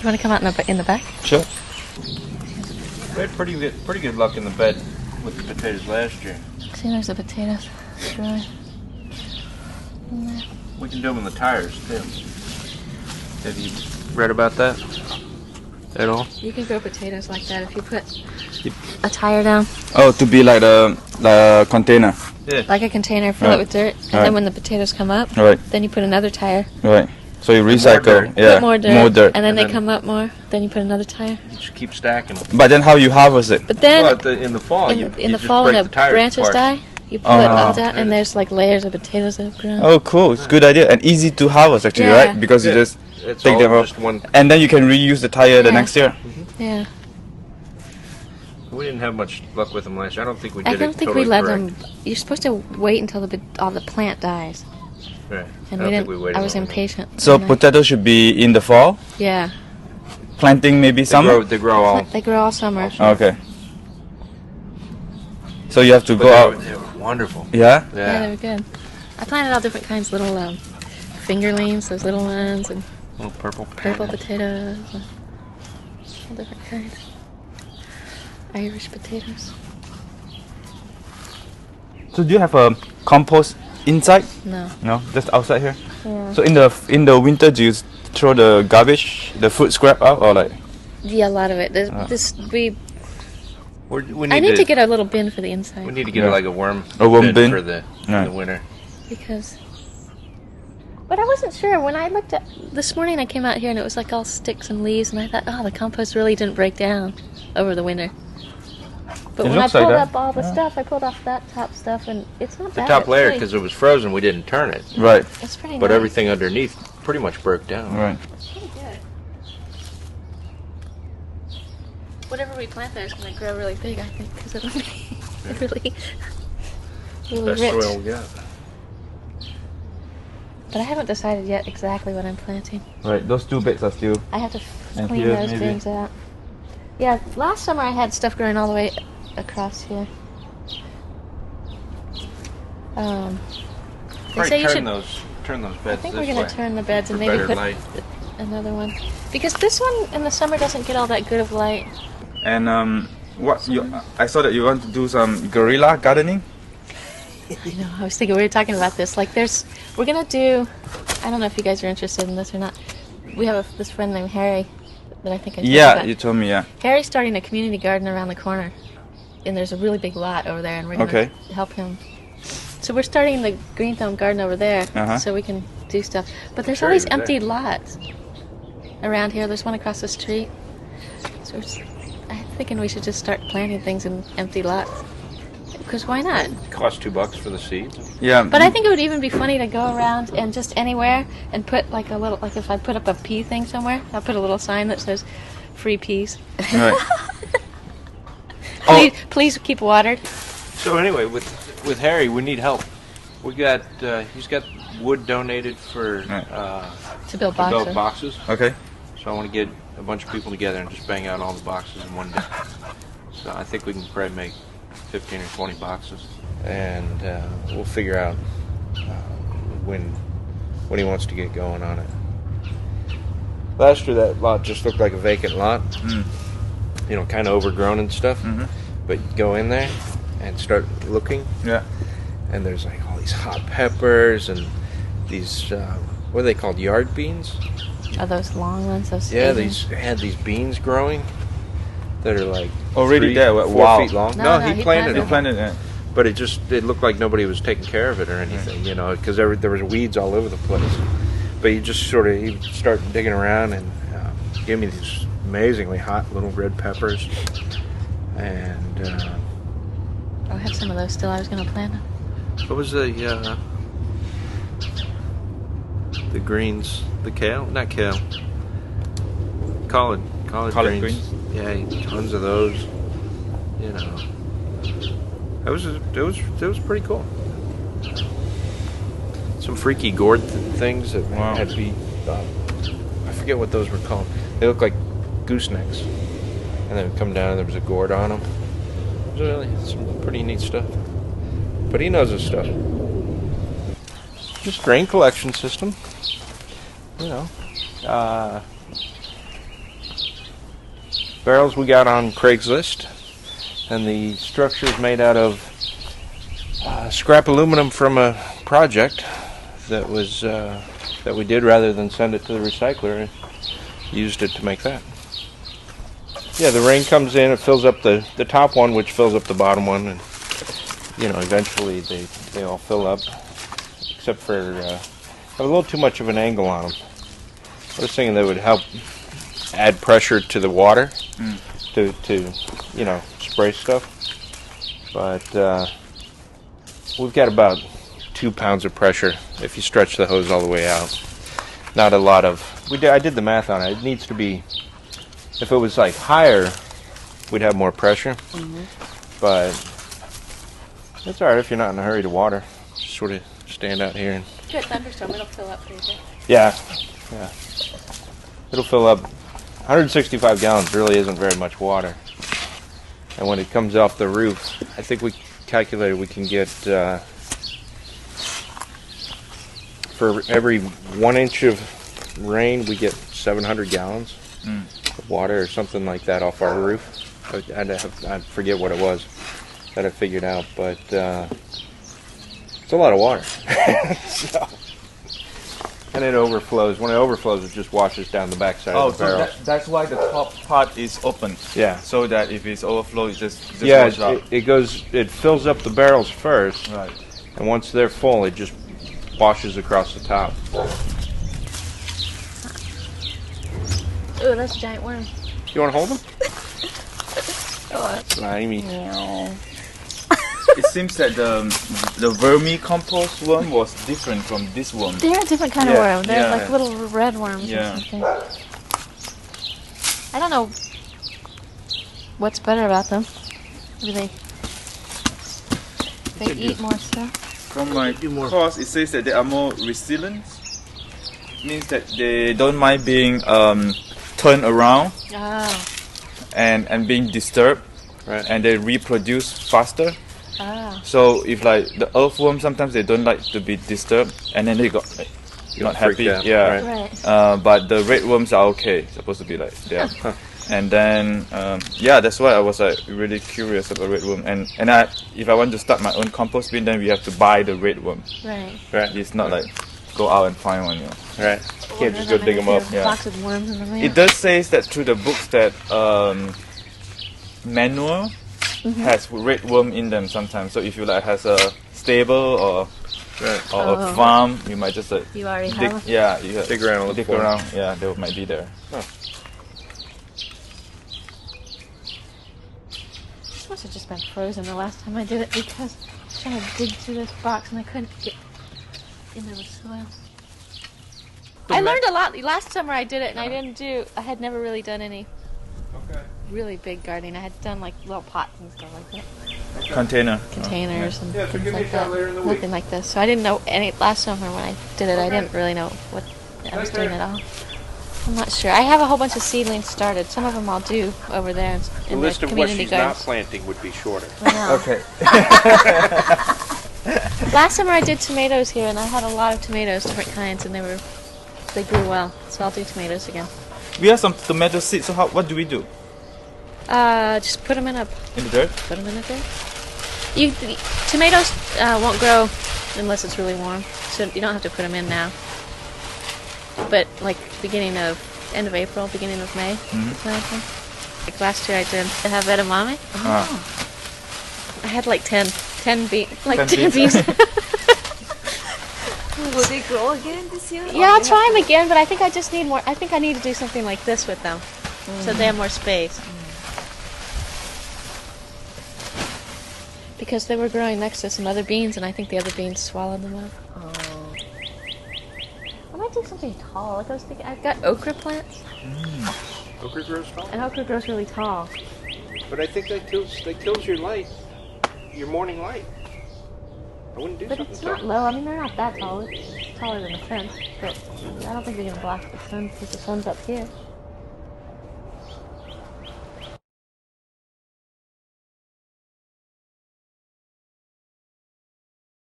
You want to come out in the back? Sure. We had pretty good luck in the bed with the potatoes last year. See, there's the potatoes. Dry. We can do them in the tires too. Have you read about that at all? You can grow potatoes like that if you put a tire down. Oh, to be like a container. Yeah. Like a container, fill it with dirt, and then when the potatoes come up, then you put another tire. Right. So you recycle. Put more dirt. And then they come up more. Then you put another tire. You just keep stacking them. But then how you harvest it? But then in the fall, in the just fall break when the the tires branches apart. die, you pull it all down, and there's like layers of potatoes that have grown. Oh, cool. It's a good idea. And easy to harvest actually, Yeah. right? Because you just It's take all them off. just one. And then you can reuse the tire the next year. Yeah. We didn't have much luck with them last year. I don't think we I did don't it think totally we let correct. them. You're supposed to wait until all the plant dies. Right. And I we don't think didn't. we waited I was long enough. impatient. So potatoes should be in the fall? Yeah. Planting maybe summer? They grow all. They grow all summer. Okay. So you have to go They out. were wonderful. Yeah? Yeah, they were good. I planted all different kinds, little fingerlings, those little ones, and Little purple potatoes, and all different kinds. Irish potatoes. So do you have a compost inside? No. No, just outside here. Yeah. So in the winter, do you throw the garbage, the food scrap out, or like? Yeah, a lot of it. I need to get a little bin for the inside. We need to get like a worm bin for the winter. Because. But I wasn't sure. When I looked at this morning, I came out here and it was like all sticks and leaves, and I thought, oh, the compost really didn't break down over the winter. But when I pulled up all the stuff, I pulled off that top stuff, and it's not bad. The top It's layer, really- because it was frozen, we didn't turn it. Right. It's pretty But nice. everything underneath pretty much broke down. Right. It's pretty good. Whatever we plant there is going to grow really big, I think, because it'll be really Best rich. soil we got. But I haven't decided yet exactly what I'm planting. Right. Those two beds are still. I have to And clean here, those maybe. bins out. Yeah, last summer I had stuff growing all the way across here. They Probably say you turn should. those I beds think this we're going way to turn the beds and for maybe better put light. another one. Because this one in the summer doesn't get all that good of light. And what you? I saw that you want to do some guerrilla gardening. I know, I was thinking we were talking about this. Like we're going to do, I don't know if you guys are interested in this or not. We have this friend named Harry that I think I told you Yeah, about. you told me. Yeah. Harry's starting a community garden around the corner. And there's a really big lot over there, and we're going to help him. So we're starting the green thumb garden over there, so we can do stuff. But there's all these empty lots around here. There's one across the street. So I'm thinking we should just start planting things in empty lots. Because why not? Cost $2 for the seeds. Yeah. But I think it would even be funny to go around and just anywhere and put like a little, like if I put up a pea thing somewhere, I'll put a little sign that says free peas. Right. Please keep watered. So anyway, with Harry, we need help. We got he's got wood donated for To build boxes. boxes. Okay. So I want to get a bunch of people together and just bang out all the boxes in one day. So I think we can probably make 15 or 20 boxes, and we'll figure out when he wants to get going on it. Last year, that lot just looked like a vacant lot. You know, kind of overgrown and stuff. But you go in there and start looking. Yeah. And there's like all these hot peppers and these what are they called? Yard beans? Are those long ones? Those Yeah, Asian- these had these beans growing that are like Already 3, there. 4 Wow. feet long. No, he he planted planted it. You planted it. But it looked like nobody was taking care of it or anything, you know, because there was weeds all over the place. But you just sort of start digging around and gave me these amazingly hot little red peppers, and I have some of those still. I was going to plant them. what was the greens, the kale, not kale, collard greens. Yeah, tons of those. You know, it was pretty cool. Some freaky gourd things that had to be. I forget what those were called. They look like goosenecks, and then come down and there was a gourd on them. It was really some pretty neat stuff. But he knows his stuff. Just grain collection system. You know, barrels we got on Craigslist, and the structure is made out of scrap aluminum from a project that was that we did. Rather than send it to the recycler, used it to make that. Yeah, the rain comes in, it fills up the top one, which fills up the bottom one, and eventually they all fill up, except for have a little too much of an angle on them. I was thinking that would help add pressure to the water to spray stuff, but we've got about 2 pounds of pressure if you stretch the hose all the way out. Not a lot of. I did the math on it. It needs to be. If it was like higher, we'd have more pressure. But it's alright if you're not in a hurry to water. Just sort of stand out here and. Good thunderstorm. It'll fill up pretty good. Yeah. It'll fill up. 165 gallons really isn't very much water. And when it comes off the roof, I think we calculated we can get. For every 1 inch of rain, we get 700 gallons of water or something like that off our roof. I forget what it was that I figured out, but it's a lot of water. And it overflows. When it overflows, it just washes down the backside of the barrel. So that's why the top part is open. Yeah. So that if it's overflow, it just washes out. It fills up the barrels first. Right. And once they're full, it just washes across the top. Ooh, that's a giant worm. You want to hold them? Oh, Slimy. It seems that the vermicompost worm was different from this worm. They're a different kind of worm. They're like little red worms or something. I don't know what's better about them. Maybe they eat more stuff. From my course, it says that they are more resilient. Means that they don't mind being turned around and being disturbed, right? And they reproduce faster. So if like the earthworm, sometimes they don't like to be disturbed, and then they got not happy. Out, yeah. Right. But the red worms are okay. Supposed to be like And then that's why I was like really curious about red worm. And if I want to start my own compost bin, then we have to buy the red worm. Right. It's not like go out and find one. Right. You can't just go dig them up. Box of worms in the mail. It does say that through the books that manure has red worm in them sometimes. So if you like has a stable or a farm, you might just you already dig, have. yeah, you dig around a little. Dig around. Yeah, they might be there. Huh. This must have just been frozen the last time I did it because I was trying to dig through this box and I couldn't get into the soil. I learned a lot. Last summer I did it and I had never really done any really big gardening. I had done like little pots and stuff like that. Containers and things like that. Nothing like this. So I didn't know any. Last summer when I did it, I didn't really know what I was doing at all. I'm not sure. I have a whole bunch of seedlings started. Some of them I'll do over there in the community gardens. The list of what she's not planting would be shorter. Okay. Last summer I did tomatoes here, and I had a lot of tomatoes, different kinds, and they grew well. So I'll do tomatoes again. We have some tomato seeds. So what do we do? Just put them in the dirt. Put them in the dirt. Tomatoes won't grow unless it's really warm, so you don't have to put them in now. But like end of April, beginning of May, plant them. Like last year I did have edamame. I had like 10 beans. Will they grow again this year? Yeah, I'll try them again, but I think I just need more. I think I need to do something like this with them, so they have more space. Because they were growing next to some other beans, and I think the other beans swallowed them up. I might do something tall. Like I was thinking, I've got okra plants. Okra grows tall? And okra grows really tall. But I think that kills your light, your morning light. I wouldn't do something But it's tall. not low. I mean, they're not that tall. It's taller than the fence. But I don't think they're going to block the sun because the sun's up here.